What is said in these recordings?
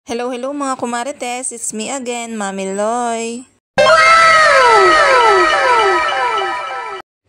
Hello, hello mga kumarites. It's me again, Mami Loy.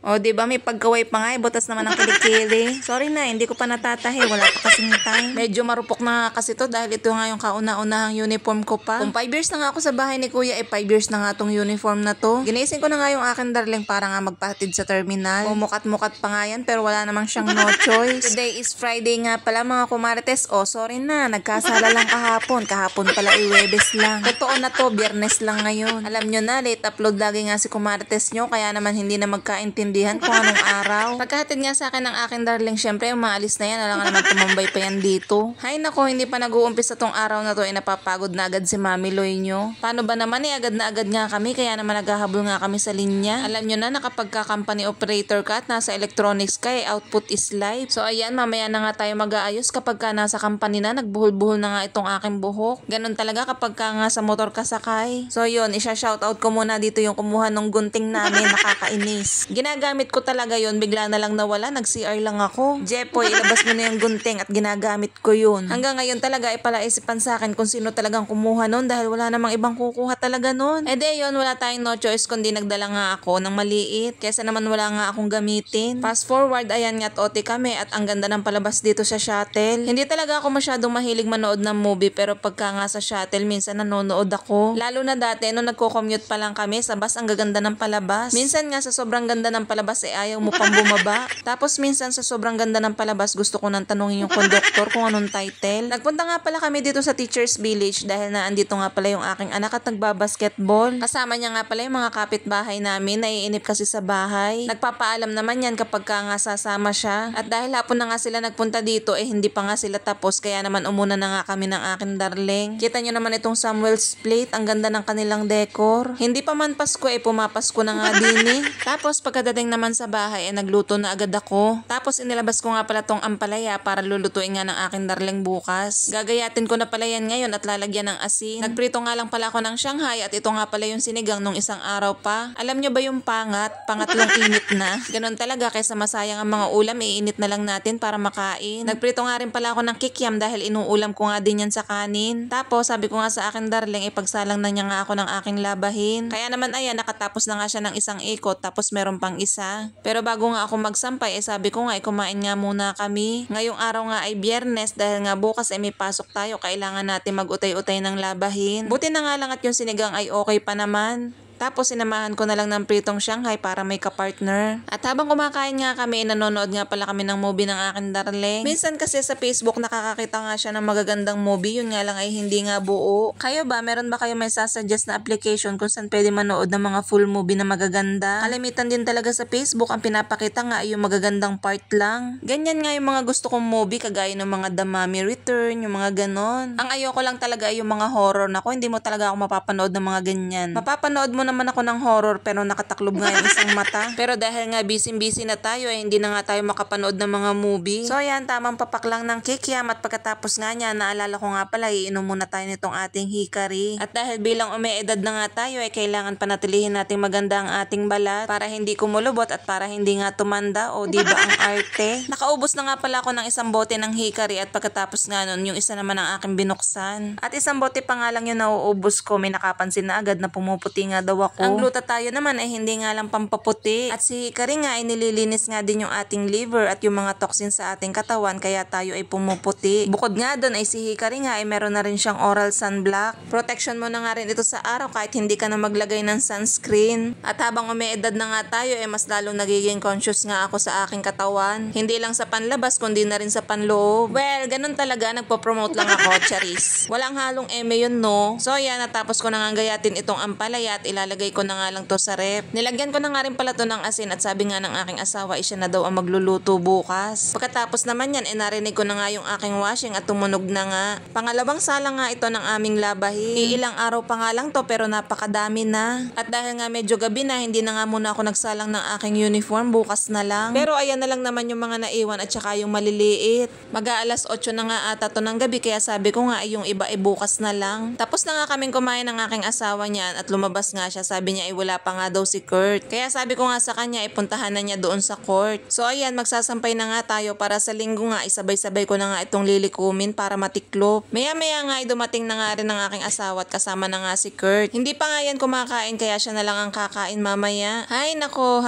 O, diba may pagkaway pa nga, butas naman ang kilikili. Sorry na, hindi ko pa natatahi. Wala pa kasing time. Medyo marupok na nga kasi to dahil ito nga yung kauna-unahang uniform ko pa. Kung 5 years na nga ako sa bahay ni Kuya, 5 years na nga tong uniform na to. Ginising ko na nga yung akin darling para nga magpahatid sa terminal. Mukat-mukat pa nga yan pero wala namang siyang no choice. Today is Friday nga pala mga kumarites. O, sorry na, nagkasala lang kahapon. Kahapon pala Webes lang. Totoo na to, Biyernes lang ngayon. Alam nyo na, late upload lagi nga si kumarites nyo kaya naman hindi na magkaintindihan kung anong araw. Pagkahatid nga sa akin ng akin darling, syempre umaalis na yan. Alam nga naman tumambay pa yan dito. Hay nako, hindi pa nag-uumpisa tong araw na to napapagod na agad si Mami Loy nyo. Paano ba naman agad na agad nga kami kaya naman naghahabol nga kami sa linya. Alam nyo na kapag company operator ka at nasa electronics ka output is live. So ayan, mamaya na nga tayo mag-aayos kapag ka nasa company na nagbuhol-buhol na nga itong aking buhok. Ganun talaga kapag ka nga sa motor kasakay. So yun, isa-shoutout ko muna dito yung kumuha ng gunting namin, nakakainis. Ginagamit ko talaga yun, bigla na lang nawala, nag-CR lang ako. Jepoy, ilabas mo na yung gunting at ginagamit ko yun. Hanggang ngayon talaga ipalaisipan sa akin kung sino talagang kumuha nun dahil wala namang ibang kukuha talaga nun. Eh de yun, wala tayong no choice kundi nagdala nga ako ng maliit kesa naman wala nga akong gamitin. Fast forward, ayan nga at OT kami at ang ganda ng palabas dito sa shuttle. Hindi talaga ako masyadong mahilig manood ng movie pero pagka nga sa shuttle minsan nanonood ako. Lalo na dati nung nagko-commute pa lang kami sa bus, ang gaganda ng palabas. Minsan nga sa sobrang ganda ng palabas ayaw mo pang bumaba. Tapos minsan sa sobrang ganda ng palabas gusto ko nang tanungin yung conductor kung anong title. Nagpunta nga pala kami dito sa Teachers Village dahil naandito nga pala yung aking anak at nagbabasketball. Kasama niya nga pala yung mga kapitbahay namin, naiinip kasi sa bahay. Nagpapaalam naman yan kapag ka nga sasama siya. At dahil hapon na nga sila nagpunta dito hindi pa nga sila tapos kaya naman umuna na nga kami ng aking darling. Kita nyo naman itong Samuel's Plate, ang ganda ng kanilang decor. Hindi pa man Pasko pumapasko na nga din Tapos pagkadating naman sa bahay nagluto na agad ako. Tapos inilabas ko nga pala tong ampalaya para lulutuin nga ng aking darling bukas. Gagayatin ko na pala yan ngayon at lalagyan ng asin. Nagprito nga lang pala ako ng Shanghai at ito nga pala yung sinigang nung isang araw pa. Alam nyo ba yung pangat? Pangatlong init na. Ganon talaga kaysa masayang ang mga ulam, iinit na lang natin para makain. Nagprito nga rin pala ako ng kikiam dahil inuulam ko nga din yan sa kanin. Tapos sabi ko nga sa aking darling ipagsalang na niya nga ako ng aking labahin. Kaya naman ayan, nakatapos na nga siya ng isang ikot tapos meron pang isa. Pero bago nga ako magsampay sabi ko nga kumain nga muna kami. Ngayong araw nga ay Biyernes dahil nga bukas may pasok tayo, kailangan natin mag-utay-utay ng labahin. Buti na nga lang at yung sinigang ay okay pa naman. Tapos sinamahan ko na lang ng pritong Shanghai para may kapartner. At habang kumakain nga kami, nanonood nga pala kami ng movie ng aking darling. Minsan kasi sa Facebook nakakakita nga siya ng magagandang movie, yun nga lang ay hindi nga buo. Kayo ba, meron ba kayo may sasuggest na application kung saan pwede manood ng mga full movie na magaganda? Kalimitan din talaga sa Facebook, ang pinapakita nga ay yung magagandang part lang. Ganyan nga yung mga gusto kong movie, kagaya ng mga The Mummy Return, yung mga ganon. Ang ayoko lang talaga ay yung mga horror. Nako, hindi mo talaga ako mapapanood ng mga ganyan. Mapapanood mo naman ako ng horror pero nakataklob nga yung isang mata. Pero dahil nga busy na tayo hindi na nga tayo makapanood ng mga movie. So ayan, tamang papak lang ng kikiam at pagkatapos nga niya, naalala ko nga pala, iinom muna tayo nitong ating hikari. At dahil bilang umeedad na nga tayo kailangan panatilihin nating maganda ang ating balat para hindi kumulubot at para hindi nga tumanda o diba ang arte. Nakaubos na nga pala ako ng isang bote ng hikari at pagkatapos nga nun, yung isa naman ang aking binuksan. At isang bote pa nga lang yung nauubos ko, may nakapansin na agad na pumuputi nga daw ako. Ang glutathione naman ay hindi nga lang pampaputi. At si hikari nga ay nililinis nga din yung ating liver at yung mga toxins sa ating katawan kaya tayo ay pumuputi. Bukod nga doon ay si hikari nga ay meron na rin siyang oral sunblock. Protection mo na nga rin ito sa araw kahit hindi ka na maglagay ng sunscreen. At habang umeedad na nga tayo mas lalong nagiging conscious nga ako sa aking katawan. Hindi lang sa panlabas kundi na rin sa panloob. Well, ganun talaga, nagpo-promote lang ako, charis. Walang halong eme yun, no? So yan, natapos ko na nga gayatin itong ampalaya at ilalagay ko na nga lang to sa rep. Nilagyan ko na nga rin pala to ng asin at sabi nga ng aking asawa siya na daw ang magluluto bukas. Pagkatapos naman yan narinig ko na nga yung aking washing at tumunog na nga. Pangalawang sala nga ito ng aming labahin. Iilang araw pa nga lang to pero napakadami na. At dahil nga medyo gabi na, hindi na nga muna ako nagsalang ng aking uniform, bukas na lang. Pero ayan na lang naman yung mga naiwan at saka yung maliliit. Mag-aalas 8 na nga ata to ng gabi kaya sabi ko nga yung iba bukas na lang. Tapos na nga kaming kumain ng aking asawa niyan at lumabas nga siya. Sabi niya ay wala pa nga daw si Kurt. Kaya sabi ko nga sa kanya ay puntahan na niya doon sa court. So ayan, magsasampay na nga tayo para sa linggo nga isabay-sabay ko na nga itong lilikumin para matiklop. Maya-maya nga ay dumating na nga rin ng aking asawa at kasama na nga si Kurt. Hindi pa nga yan kumakain kaya siya na lang ang kakain mamaya. Hay nako,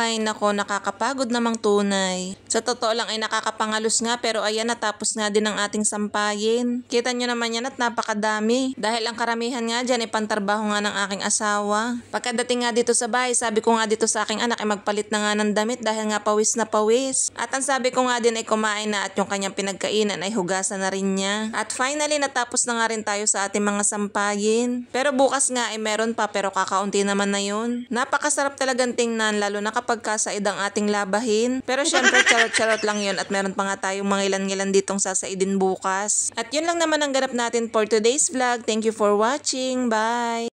nakakapagod namang tunay. Sa totoo lang ay nakakapangalus nga pero ayan natapos nga din ang ating sampayin. Kita nyo naman yan at napakadami. Dahil ang karamihan nga dyan ay pantarbaho nga ng aking asawa. Pagkadating nga dito sa bahay, sabi ko nga dito sa aking anak ay magpalit na nga ng damit dahil nga pawis na pawis. At ang sabi ko nga din ay kumain na at yung kanyang pinagkainan ay hugasan na rin niya. At finally natapos na nga rin tayo sa ating mga sampayin. Pero bukas nga ay meron pa pero kakaunti naman na yun. Napakasarap talagang tingnan lalo na kapag kasaid ang ating labahin. Pero syempre charot-charot lang yun at meron pa nga tayong mga ilan-ilan ditong sasaidin bukas. At yun lang naman ang ganap natin for today's vlog. Thank you for watching. Bye!